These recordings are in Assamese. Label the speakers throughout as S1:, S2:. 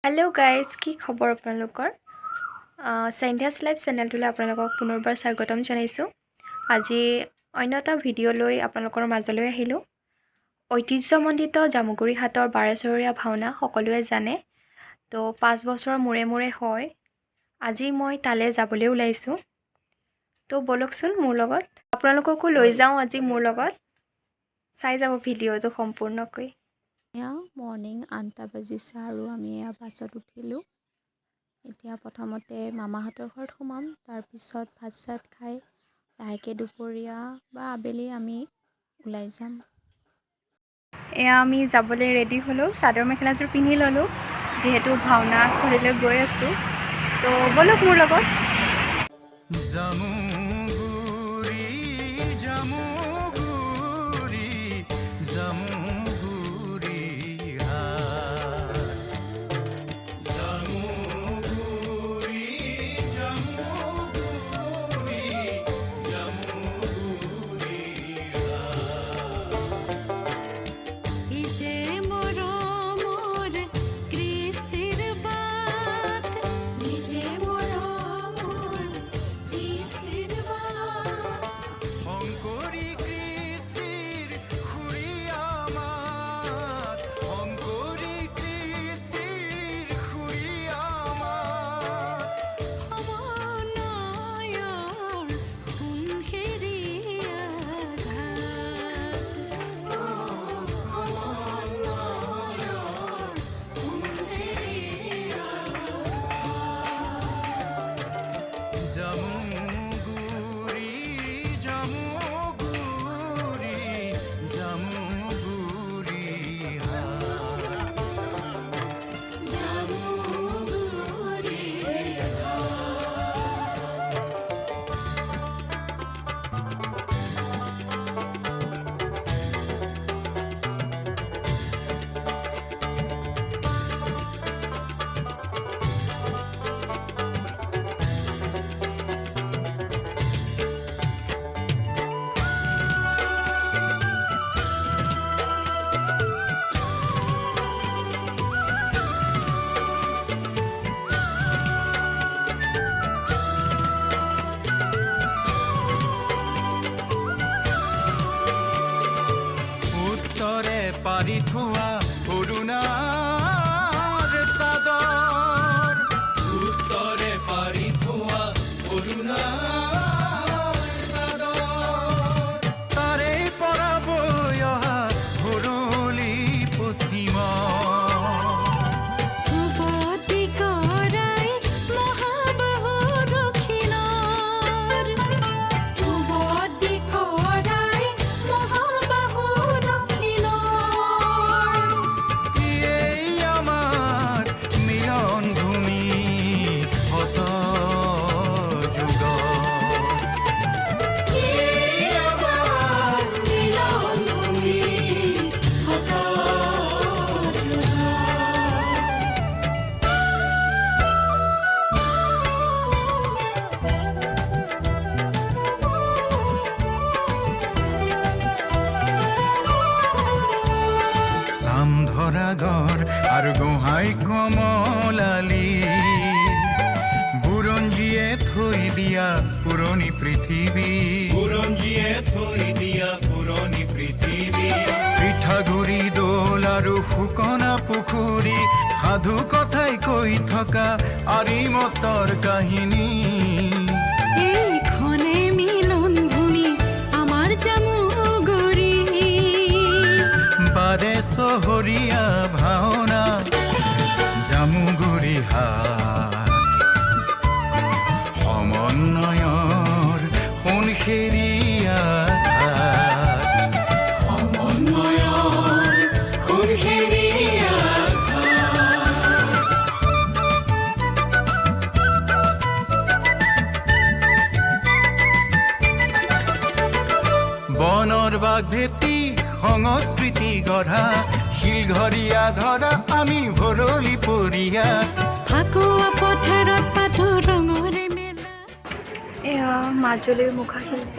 S1: হেল্ল' গাইজ, কি খবৰ আপোনালোকৰ? চাইন্ধাছ লাইভ চেনেলটোলৈ আপোনালোকক পুনৰবাৰ স্বাগতম জনাইছোঁ। আজি অন্য এটা ভিডিঅ' লৈ আপোনালোকৰ মাজলৈ আহিলোঁ। ঐতিহ্যমণ্ডিত জামুগুৰিহাটৰ বাৰেচহৰীয়া ভাওনা সকলোৱে জানে। তো 5 বছৰৰ মূৰে মূৰে হয়। আজি মই তালৈ যাবলৈ ওলাইছোঁ। তো বলকচোন মোৰ লগত, আপোনালোককো লৈ যাওঁ আজি মোৰ লগত। চাই যাব ভিডিঅ'টো সম্পূৰ্ণকৈ। এয়া মৰ্ণিং 8টা বাজিছে আৰু আমি এয়া বাছত উঠিলোঁ। এতিয়া প্ৰথমতে মামাহঁতৰ ঘৰত সোমাম, তাৰপিছত ভাত চাত খাই লাহেকৈ দুপৰীয়া বা আবেলি আমি ওলাই যাম। এয়া আমি যাবলৈ ৰেডি হ'লোঁ, চাদৰ মেখেলাযোৰ পিন্ধি ল'লোঁ, যিহেতু ভাওনা স্থলীলৈ গৈ আছোঁ। তো ব'লক মোৰ লগত।
S2: পাৰি থোৱা অৰুণাৰ চাদৰ, উত্তৰে পাৰি থোৱা অৰুণাৰ চাদৰ, তাৰে পৰা বৈ অহা ভৰলি পশ্চিমা ধৰাগৰ আৰু গোহাঁই কমলালী, বুৰঞ্জীয়ে থৈ দিয়া পুৰণি পৃথিৱী, বুৰঞ্জীয়ে থৈ দিয়া পুৰণি পৃথিৱী, পিঠাগুৰি দৌল আৰু শুকনা পুখুৰী, সাধু কথাই কৈ থকা আৰিমতৰ কাহিনী।
S3: এইখনে মিলন ভূমি আমাৰ জামুগুৰি,
S2: বাৰেচহৰীয়া ভাওনা জামুগুৰিহাট, সমন্বয়ৰ সোণসেৰীয়া ঘাট, সমন্বয়ৰ সোণসেৰীয়া ঘাট। বনৰ বাঘ ভেটি সংস্কৃতি গঢ়া, শিলঘৰীয়া ধৰা আমি ভৰলি পৰিয়া,
S3: ফাকুৱা পথাৰত পাতো ৰঙৰে মেলা।
S1: এয়া মাজুলীৰ মুখাশিল্প।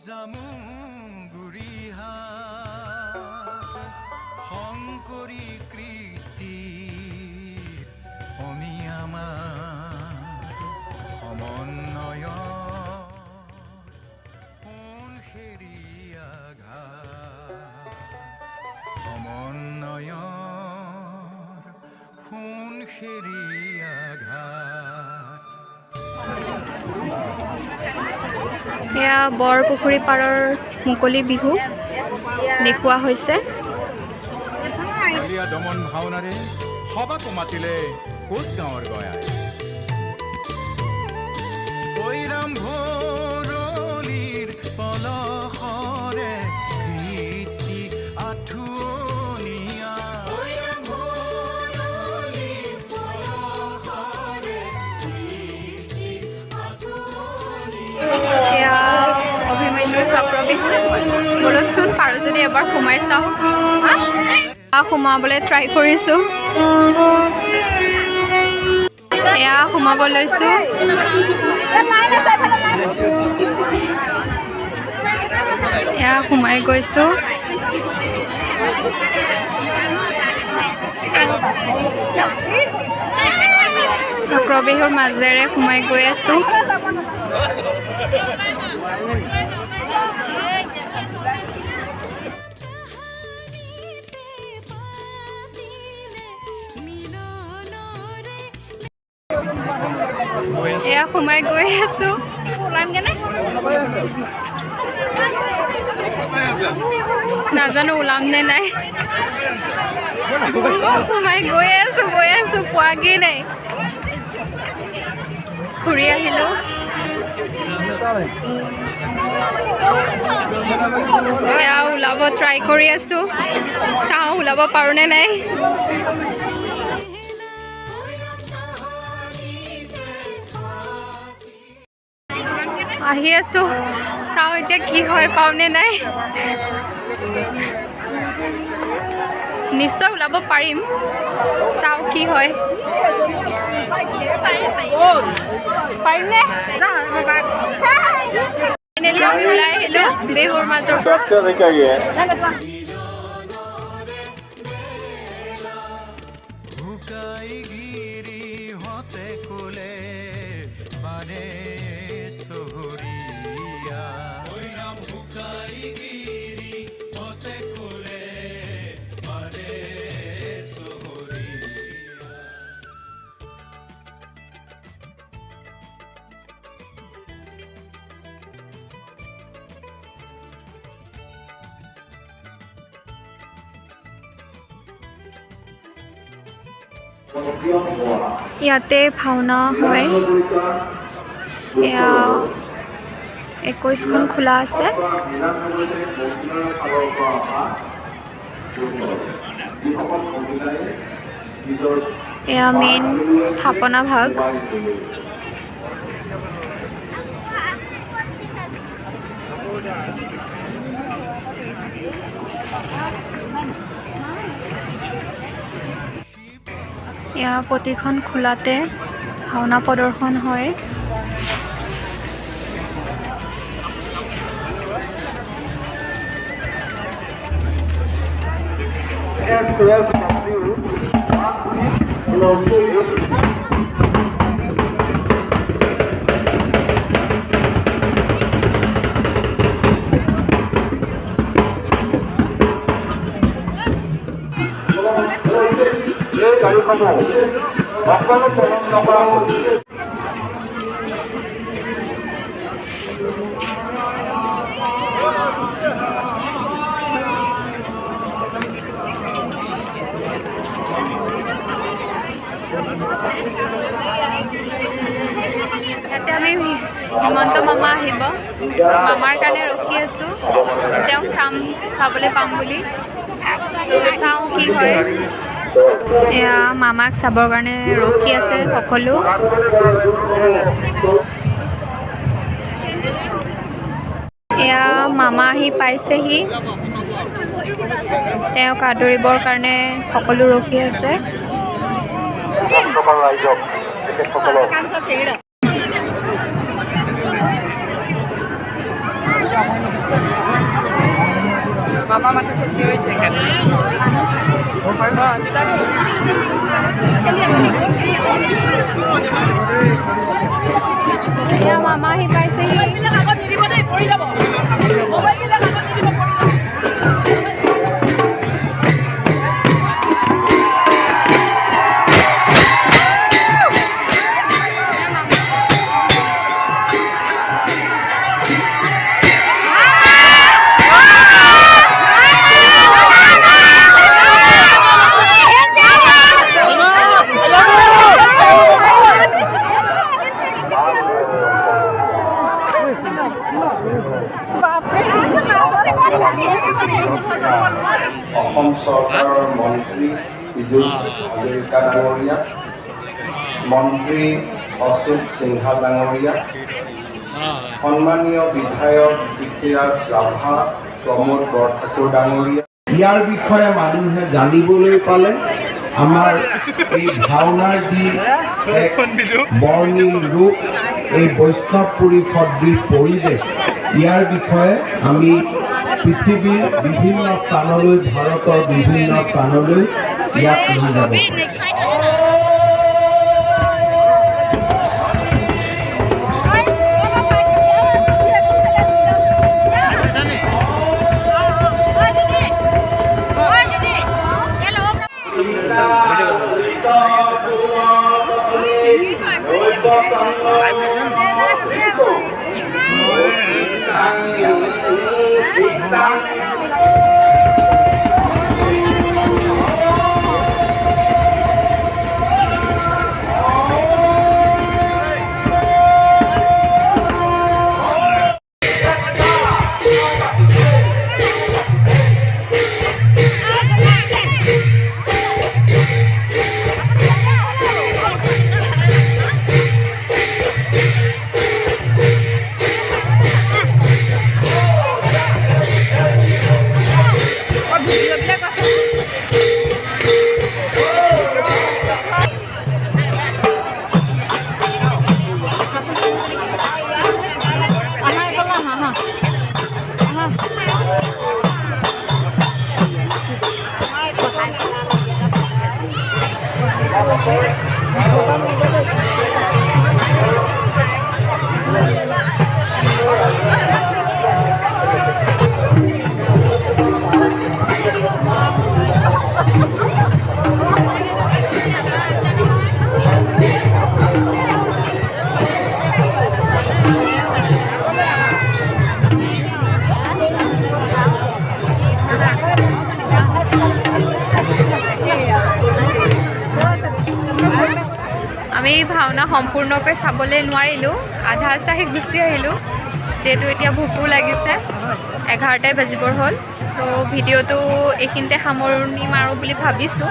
S2: জামুগুৰিহাট শংকৰী কৃষ্টিৰ অমিয়া মাত সমন্বয় সোণসেৰীয়া ঘাট সমন্বয়ৰ সোণসেৰীয়া ঘাট
S1: এয়া বৰপুখুৰী পাৰৰ মুকলি বিহু দেখুওৱা হৈছে।
S2: কালিয়া দমন ভাওনাৰে সবাকো মাতিলে কোচ গাঁৱৰ গয়াই কৈৰাম ভৰলীৰ পলসৰে কৃষ্টি আঠুৱনীয়া
S1: এয়া অভিমন্যুৰ চক্ৰ বিহু। বলচোন পাৰোঁ যদি এবাৰ সোমাই চাওঁ। সোমাবলৈ ট্ৰাই কৰিছোঁ। এয়া সোমাব লৈছোঁ। এয়া সোমাই গৈছোঁ। চক্ৰ বিহুৰ মাজেৰে সোমাই গৈ আছোঁ। এয়া সোমাই গৈ আছোঁ। নাজানো ওলাম নে নাই। সোমাই গৈ আছোঁ পোৱাগেই নাই। ঘূৰি আহিলোঁ। এয়া ওলাব ট্ৰাই কৰি আছোঁ। চাওঁ ওলাব পাৰোঁ নে নাই। আহি আছোঁ। চাওঁ এতিয়া কি হয়, পাওঁনে নাই। নিশ্চয় ওলাব পাৰিম। চাওঁ কি হয়। পাৰিমনে? ফাইনেলি আমি ওলাই আহিলোঁ বিহুৰ মাজৰ পৰা।
S2: শুকাইগিৰিহঁতে ক'লে বাৰেসহৰীয়া শুকাইগিৰিহঁতে ক'লে বাৰেসহৰীয়া
S1: ইয়াতে ভাওনা হয়। এয়া 21খন খোলা আছে। এয়া মেইন থাপনা ভাগ। এয়া প্ৰতিখন খোলাতে ভাওনা প্ৰদৰ্শন হয়। ইয়াতে আমি হিমন্ত মামা আহিব। মামাৰ কাৰণে ৰখি আছোঁ। তেওঁক চাবলৈ পাম বুলি। চাওঁ কি হয়। এয়া মামাক চাবৰ কাৰণে ৰখি আছে সকলো। এয়া মামা আহি পাইছেহি। তেওঁক আদৰিবৰ কাৰণে সকলো ৰখি আছে।
S4: Mama mati sosial second.
S1: Ya mama aহি পাইছেহি
S5: অসম চৰকাৰৰ মন্ত্ৰী পীযুষ হাজৰিকা ডাঙৰীয়া, মন্ত্ৰী অশোক সিংহা ডাঙৰীয়া, সন্মানীয় বিধায়ক পৃথ্বীৰাজ ৰাভা, প্ৰমোদ বৰঠাকুৰ ডাঙৰীয়া।
S6: ইয়াৰ বিষয়ে মানুহে জানিবলৈ পালে আমাৰ এই ভাওনাৰ যি এক বৰ্ণিল ৰূপ, এই বৈষ্ণৱপুৰী সদৃশ পৰিৱেশ, ইয়াৰ বিষয়ে আমি পৃথিৱীৰ বিভিন্ন স্থানলৈ, ভাৰতৰ বিভিন্ন স্থানলৈ ইয়াক লৈ যাব।
S1: আমি ভাওনা সম্পূৰ্ণকৈ চাবলৈ নোৱাৰিলোঁ, আধা চাহি গুচি আহিলোঁ, যিহেতু এতিয়া ভোকো লাগিছে, 11টাই বাজিবৰ হ'ল। তো ভিডিঅ'টো এইখিনিতে সামৰণি মাৰোঁ বুলি ভাবিছোঁ।